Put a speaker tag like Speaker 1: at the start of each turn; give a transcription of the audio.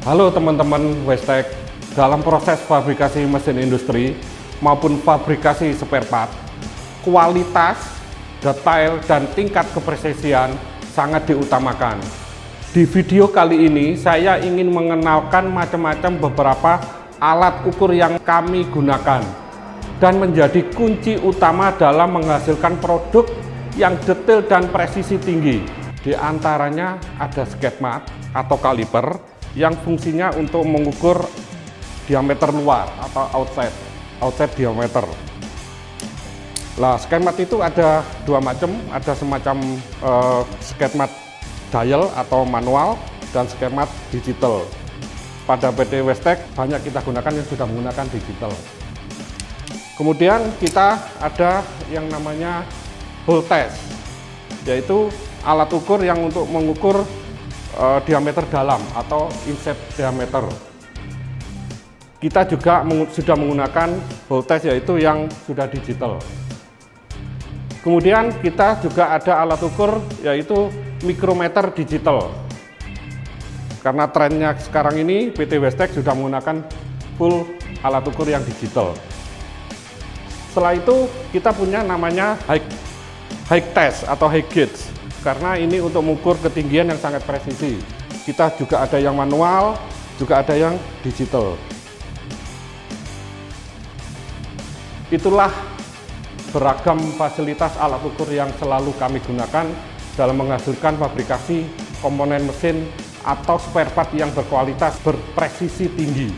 Speaker 1: Halo teman-teman Westek, dalam proses fabrikasi mesin industri maupun fabrikasi spare part, kualitas, detail, dan tingkat kepresisian sangat diutamakan. Di video kali ini saya ingin mengenalkan macam-macam beberapa alat ukur yang kami gunakan dan menjadi kunci utama dalam menghasilkan produk yang detail dan presisi tinggi. Di antaranya ada skate mat atau kaliper yang fungsinya untuk mengukur diameter luar atau outside diameter. Nah, skate mat itu ada dua macam, ada semacam skate mat dial atau manual dan skate mat digital. Pada PT Westek banyak kita gunakan yang sudah menggunakan digital. Kemudian kita ada yang namanya hole test, yaitu alat ukur yang untuk mengukur diameter dalam atau inset diameter. Kita juga sudah menggunakan hole test, yaitu yang sudah digital. Kemudian kita juga ada alat ukur yaitu mikrometer digital. Karena trennya sekarang ini PT Westek sudah menggunakan full alat ukur yang digital. Setelah itu kita punya namanya high test atau high gauge. Karena ini untuk mengukur ketinggian yang sangat presisi. Kita juga ada yang manual, juga ada yang digital. Itulah beragam fasilitas alat ukur yang selalu kami gunakan dalam menghasilkan fabrikasi komponen mesin atau spare part yang berkualitas berpresisi tinggi.